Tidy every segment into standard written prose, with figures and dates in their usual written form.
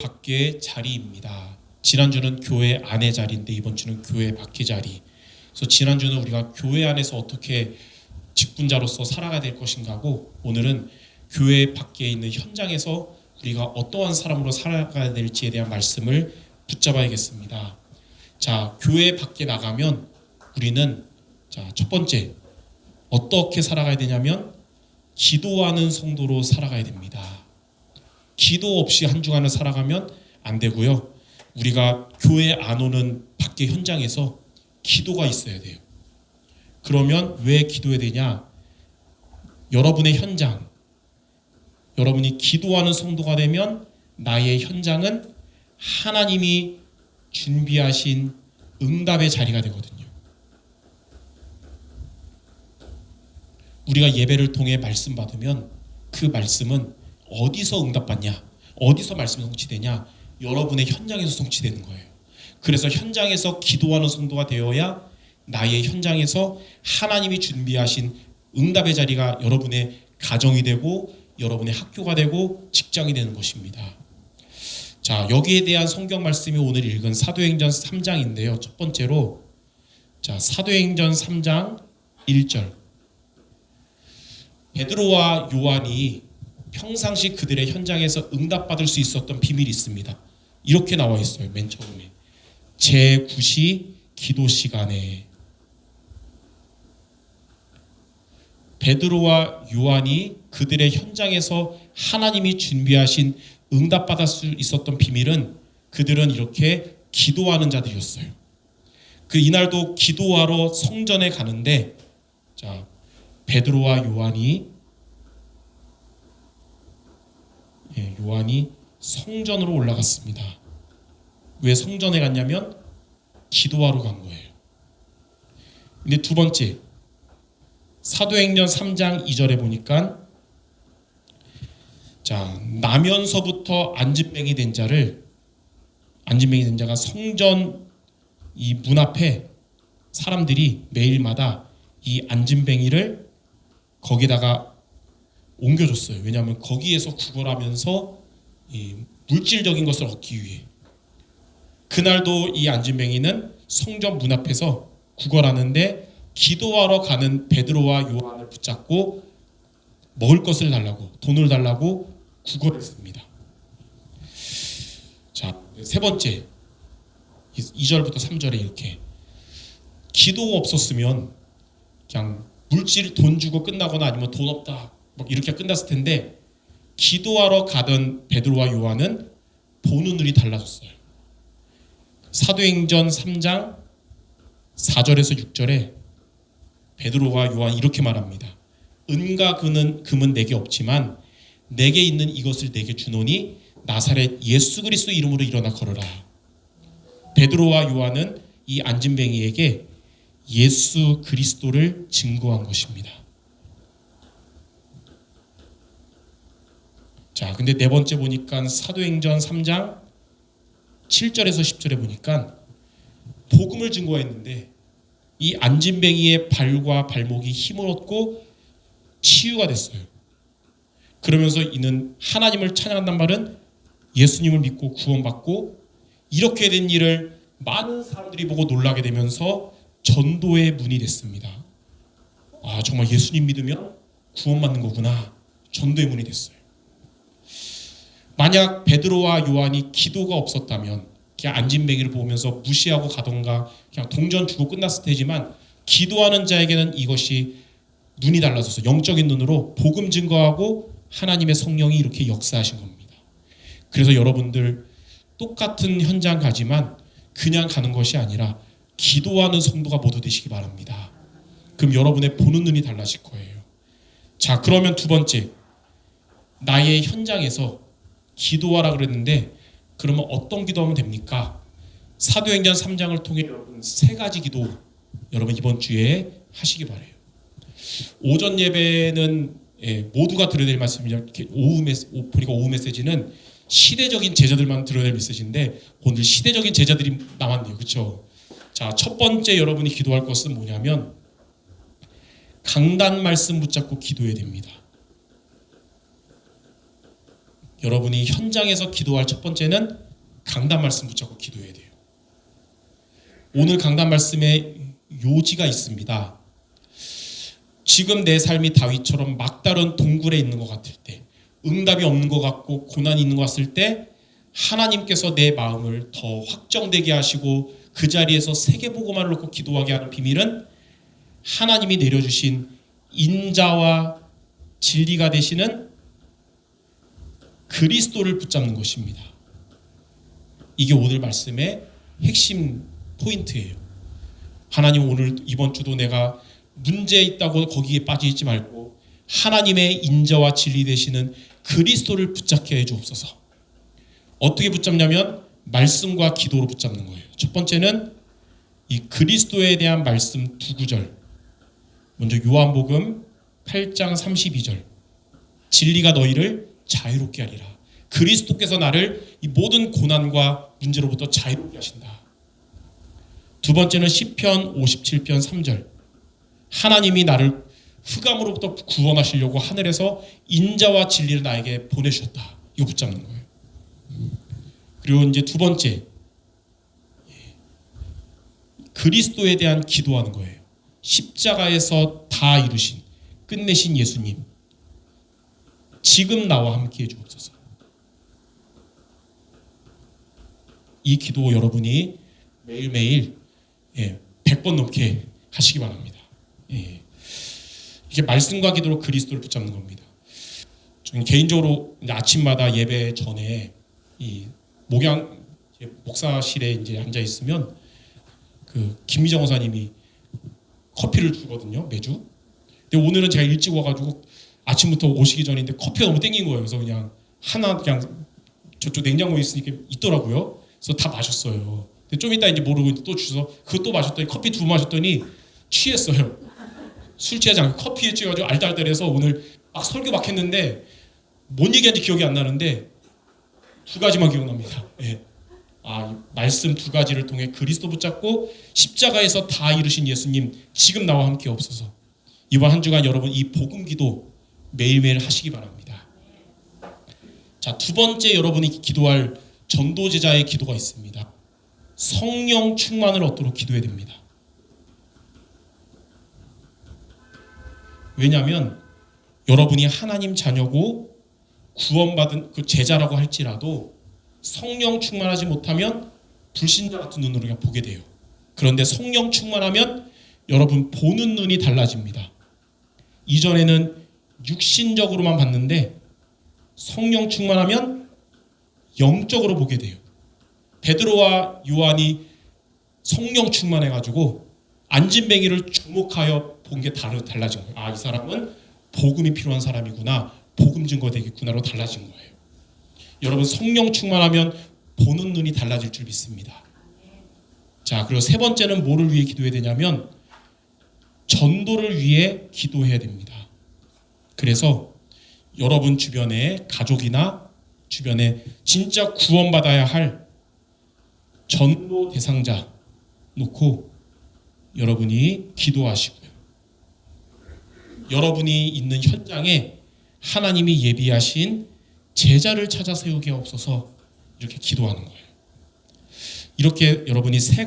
밖의 자리입니다. 지난주는 교회 안의 자리인데 이번 주는 교회 밖의 자리. 그래서 지난주는 우리가 교회 안에서 어떻게 직분자로서 살아가야 될 것인가 하고, 오늘은 교회 밖에 있는 현장에서 우리가 어떠한 사람으로 살아가야 될지에 대한 말씀을 붙잡아야겠습니다. 자, 교회 밖에 나가면 우리는 첫 번째 어떻게 살아가야 되냐면 기도하는 성도로 살아가야 됩니다. 기도 없이 한 주간을 살아가면 안 되고요. 우리가 교회 안 오는 밖의 현장에서 기도가 있어야 돼요. 그러면 왜 기도해야 되냐? 여러분의 현장, 여러분이 기도하는 성도가 되면 나의 현장은 하나님이 준비하신 응답의 자리가 되거든요. 우리가 예배를 통해 말씀 받으면 그 말씀은 어디서 응답받냐? 어디서 말씀이 성취되냐? 여러분의 현장에서 성취되는 거예요. 그래서 현장에서 기도하는 성도가 되어야 나의 현장에서 하나님이 준비하신 응답의 자리가 여러분의 가정이 되고 여러분의 학교가 되고 직장이 되는 것입니다. 자, 여기에 대한 성경 말씀이 오늘 읽은 사도행전 3장인데요. 첫 번째로 사도행전 3장 1절. 베드로와 요한이 평상시 그들의 현장에서 응답받을 수 있었던 비밀이 있습니다. 이렇게 나와 있어요. 맨 처음에 제9시 기도 시간에 베드로와 요한이 그들의 현장에서 하나님이 준비하신 응답받을 수 있었던 비밀은 그들은 이렇게 기도하는 자들이었어요. 이날도 기도하러 성전에 가는데 베드로와 요한이 성전으로 올라갔습니다. 왜 성전에 갔냐면 기도하러 간 거예요. 근데 두 번째, 사도행전 3장 2절에 보니까 나면서부터 안진뱅이 된 자가 성전 이 문 앞에 사람들이 매일마다 이 안진뱅이를 거기다가 옮겨줬어요. 왜냐하면 거기에서 구걸하면서 이 물질적인 것을 얻기 위해. 그날도 이 안진뱅이는 성전 문 앞에서 구걸하는데 기도하러 가는 베드로와 요한을 붙잡고 먹을 것을 달라고, 돈을 달라고 구걸했습니다. 세 번째, 2절부터 3절에 이렇게 기도가 없었으면 그냥 물질 돈 주고 끝나거나 아니면 돈 없다 이렇게 끝났을 텐데, 기도하러 가던 베드로와 요한은 보는 눈이 달라졌어요. 사도행전 3장 4절에서 6절에 베드로와 요한이 이렇게 말합니다. 은과 금은 내게 없지만 내게 있는 이것을 내게 주노니 나사렛 예수 그리스도 이름으로 일어나 걸어라. 베드로와 요한은 이 안진뱅이에게 예수 그리스도를 증거한 것입니다. 근데 네 번째 보니까 사도행전 3장 7절에서 10절에 보니까 복음을 증거했는데 이 안진뱅이의 발과 발목이 힘을 얻고 치유가 됐어요. 그러면서 이는 하나님을 찬양한단 말은 예수님을 믿고 구원받고, 이렇게 된 일을 많은 사람들이 보고 놀라게 되면서 전도의 문이 됐습니다. 정말 예수님 믿으면 구원받는 거구나. 전도의 문이 됐어요. 만약 베드로와 요한이 기도가 없었다면 그냥 안진뱅이를 보면서 무시하고 가던가 그냥 동전 주고 끝났을 테지만, 기도하는 자에게는 이것이 눈이 달라져서 영적인 눈으로 복음 증거하고 하나님의 성령이 이렇게 역사하신 겁니다. 그래서 여러분들 똑같은 현장 가지만 그냥 가는 것이 아니라 기도하는 성도가 모두 되시기 바랍니다. 그럼 여러분의 보는 눈이 달라질 거예요. 그러면 두 번째, 나의 현장에서 기도하라 그랬는데 그러면 어떤 기도하면 됩니까? 사도행전 3장을 통해 여러분 세 가지 기도 여러분 이번 주에 하시기 바래요. 오전 예배는 모두가 들어야 될 말씀이냐, 오후 메시지는 시대적인 제자들만 들어야 될 메시지인데 오늘 시대적인 제자들이 나왔네요. 그렇죠? 첫 번째 여러분이 기도할 것은 뭐냐면 강단 말씀 붙잡고 기도해야 됩니다. 여러분이 현장에서 기도할 첫 번째는 강단 말씀 붙잡고 기도해야 돼요. 오늘 강단 말씀에 요지가 있습니다. 지금 내 삶이 다윗처럼 막다른 동굴에 있는 것 같을 때, 응답이 없는 것 같고 고난이 있는 것 같을 때 하나님께서 내 마음을 더 확정되게 하시고 그 자리에서 세계복음화를 놓고 기도하게 하는 비밀은 하나님이 내려주신 인자와 진리가 되시는 그리스도를 붙잡는 것입니다. 이게 오늘 말씀의 핵심 포인트예요. 하나님, 오늘 이번 주도 내가 문제 있다고 거기에 빠져 있지 말고 하나님의 인자와 진리 되시는 그리스도를 붙잡게 해 주옵소서. 어떻게 붙잡냐면 말씀과 기도로 붙잡는 거예요. 첫 번째는 이 그리스도에 대한 말씀 두 구절. 먼저 요한복음 8장 32절. 진리가 너희를 자유롭게 하리라. 그리스도께서 나를 이 모든 고난과 문제로부터 자유롭게 하신다. 두 번째는 시편 57편 3절. 하나님이 나를 흑암으로부터 구원하시려고 하늘에서 인자와 진리를 나에게 보내주셨다. 이거 붙잡는 거예요. 그리고 이제 두 번째, 그리스도에 대한 기도하는 거예요. 십자가에서 다 이루신, 끝내신 예수님, 지금 나와 함께 해주옵소서. 이 기도 여러분이 매일매일 100번 넘게 하시기 바랍니다. 이게 말씀과 기도로 그리스도를 붙잡는 겁니다. 저는 개인적으로 아침마다 예배 전에 이 목사실에 이제 앉아 있으면 그 김미정 원사님이 커피를 주거든요, 매주. 근데 오늘은 제가 일찍 와가지고 아침부터 오시기 전인데 커피가 너무 땡긴 거예요. 그래서 그냥 하나 그냥 저쪽 냉장고에 있으니까 있더라고요. 그래서 다 마셨어요. 근데 좀 이따 이제 모르고 또 주셔서 그거 또 마셨더니 커피 두 마셨더니 취했어요. 술 취하지 않고 커피에 취해가지고 알딸딸해서 오늘 막 설교 막 했는데 뭔 얘기한지 기억이 안 나는데 두 가지만 기억납니다. 이 말씀 두 가지를 통해 그리스도 붙잡고 십자가에서 다 이루신 예수님, 지금 나와 함께 없어서. 이번 한 주간 여러분 이 복음 기도 매일매일 하시기 바랍니다. 자, 두 번째 여러분이 기도할 전도제자의 기도가 있습니다. 성령 충만을 얻도록 기도해야 됩니다. 왜냐하면 여러분이 하나님 자녀고 구원받은 그 제자라고 할지라도 성령 충만하지 못하면 불신자 같은 눈으로 그냥 보게 돼요. 그런데 성령 충만하면 여러분 보는 눈이 달라집니다. 이전에는 육신적으로만 봤는데 성령 충만하면 영적으로 보게 돼요. 베드로와 요한이 성령 충만해가지고 안진뱅이를 주목하여 본 게 달라진 거예요. 이 사람은 복음이 필요한 사람이구나, 복음 증거 되겠구나로 달라진 거예요. 여러분 성령 충만하면 보는 눈이 달라질 줄 믿습니다. 자, 그리고 세 번째는 뭐를 위해 기도해야 되냐면 전도를 위해 기도해야 됩니다. 그래서 여러분 주변에 가족이나 주변에 진짜 구원받아야 할 전도 대상자 놓고 여러분이 기도하시고요. 여러분이 있는 현장에 하나님이 예비하신 제자를 찾아 세우게 없어서 이렇게 기도하는 거예요. 이렇게 여러분이 이 세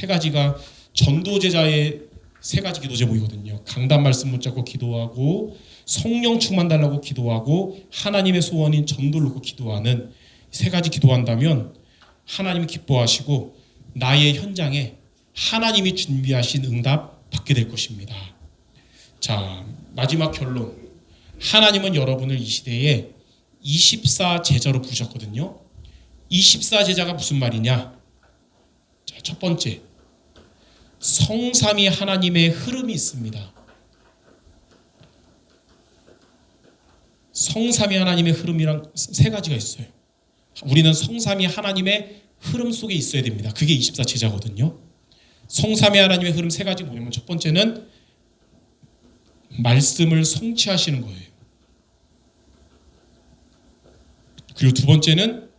가지가 전도제자의 세 가지 기도 제목이거든요. 강단 말씀 붙잡고 기도하고, 성령 충만 달라고 기도하고, 하나님의 소원인 전도를 놓고 기도하는 세 가지 기도한다면 하나님이 기뻐하시고 나의 현장에 하나님이 준비하신 응답 받게 될 것입니다. 자, 마지막 결론. 하나님은 여러분을 이 시대에 24 제자로 부르셨거든요. 24 제자가 무슨 말이냐? 자, 첫 번째, 성삼위 하나님의 흐름이 있습니다. 성삼위 하나님의 흐름이랑 세 가지가 있어요. 우리는 성삼위 하나님의 흐름 속에 있어야 됩니다. 그게 24 제자거든요. 성삼위 하나님의 흐름 세 가지 뭐냐면 첫 번째는 말씀을 성취하시는 거예요. 그리고 두 번째는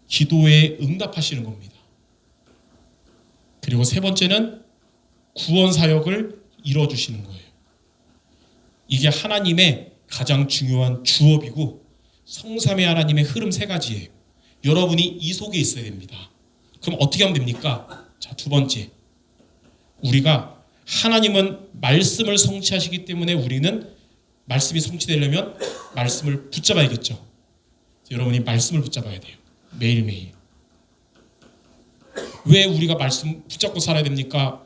기도에 응답하시는 겁니다. 그리고 세 번째는 구원 사역을 이뤄주시는 거예요. 이게 하나님의 가장 중요한 주업이고 성삼위 하나님의 흐름 세 가지예요. 여러분이 이 속에 있어야 됩니다. 그럼 어떻게 하면 됩니까? 자, 두 번째. 우리가 하나님은 말씀을 성취하시기 때문에 우리는 말씀이 성취되려면 말씀을 붙잡아야겠죠. 여러분이 말씀을 붙잡아야 돼요. 매일매일. 왜 우리가 말씀 붙잡고 살아야 됩니까?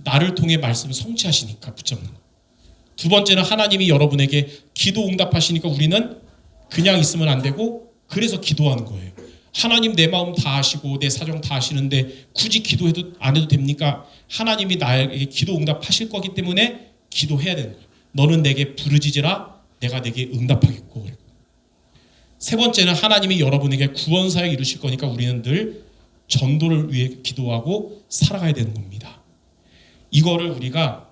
나를 통해 말씀을 성취하시니까 붙잡는 거. 두 번째는 하나님이 여러분에게 기도 응답하시니까 우리는 그냥 있으면 안 되고 그래서 기도하는 거예요. 하나님 내 마음 다 아시고 내 사정 다 아시는데 굳이 기도해도 안 해도 됩니까? 하나님이 나에게 기도 응답하실 거기 때문에 기도해야 되는 거예요. 너는 내게 부르짖으라 내가 내게 응답하겠고. 세 번째는 하나님이 여러분에게 구원 사역 이루실 거니까 우리는 늘 전도를 위해 기도하고 살아가야 되는 겁니다. 이거를 우리가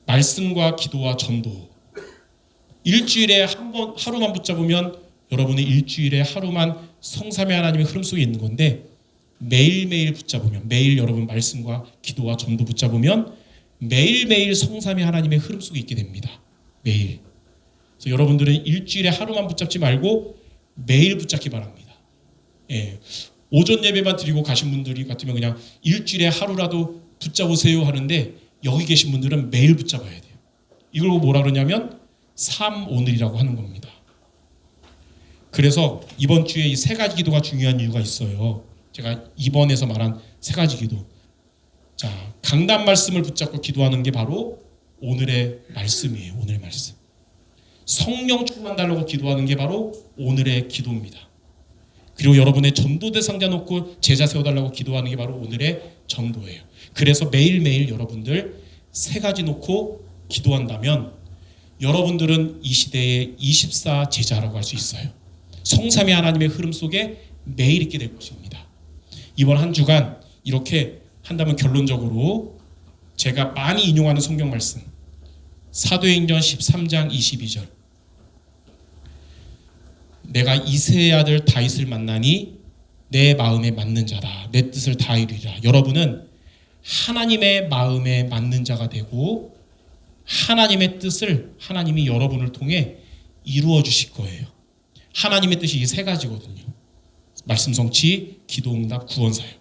말씀과 기도와 전도 일주일에 한 번 하루만 붙잡으면 여러분의 일주일에 하루만 성삼위 하나님의 흐름 속에 있는 건데 매일매일 붙잡으면 매일 여러분 말씀과 기도와 전도 붙잡으면 매일매일 성삼위 하나님의 흐름 속에 있게 됩니다. 매일. 그래서 여러분들은 일주일에 하루만 붙잡지 말고 매일 붙잡기 바랍니다. 예. 오전 예배만 드리고 가신 분들이 같으면 그냥 일주일에 하루라도 붙잡으세요 하는데 여기 계신 분들은 매일 붙잡아야 돼요. 이걸 뭐라 그러냐면 3오늘이라고 하는 겁니다. 그래서 이번 주에 이 세 가지 기도가 중요한 이유가 있어요. 제가 이번에서 말한 세 가지 기도. 자, 강단 말씀을 붙잡고 기도하는 게 바로 오늘의 말씀이에요. 오늘의 말씀. 성령 충만 달라고 기도하는 게 바로 오늘의 기도입니다. 그리고 여러분의 전도대 상자 놓고 제자 세워달라고 기도하는 게 바로 오늘의 전도예요. 그래서 매일매일 여러분들 세 가지 놓고 기도한다면 여러분들은 이 시대의 24 제자라고 할 수 있어요. 성삼위 하나님의 흐름 속에 매일 있게 될 것입니다. 이번 한 주간 이렇게 한다면 결론적으로 제가 많이 인용하는 성경 말씀 사도행전 13장 22절 내가 이새의 아들 다윗을 만나니 내 마음에 맞는 자다. 내 뜻을 다 이루리라. 여러분은 하나님의 마음에 맞는 자가 되고 하나님의 뜻을 하나님이 여러분을 통해 이루어 주실 거예요. 하나님의 뜻이 이 세 가지거든요. 말씀 성취, 기도 응답, 구원 사역.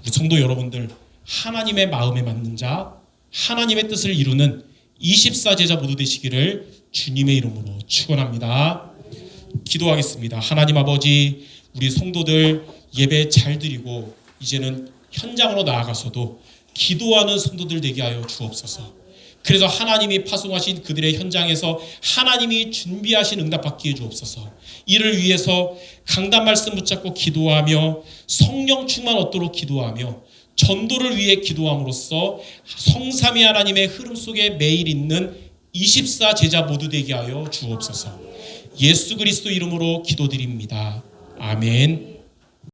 우리 성도 여러분들 하나님의 마음에 맞는 자, 하나님의 뜻을 이루는 24 제자 모두 되시기를 주님의 이름으로 축원합니다. 기도하겠습니다. 하나님 아버지, 우리 성도들 예배 잘 드리고 이제는 현장으로 나아가서도 기도하는 성도들 되게 하여 주옵소서. 그래서 하나님이 파송하신 그들의 현장에서 하나님이 준비하신 응답받게 해주옵소서. 이를 위해서 강단 말씀 붙잡고 기도하며 성령 충만 얻도록 기도하며 전도를 위해 기도함으로써 성삼위 하나님의 흐름 속에 매일 있는 24 제자 모두 되게 하여 주옵소서. 예수 그리스도 이름으로 기도드립니다. 아멘.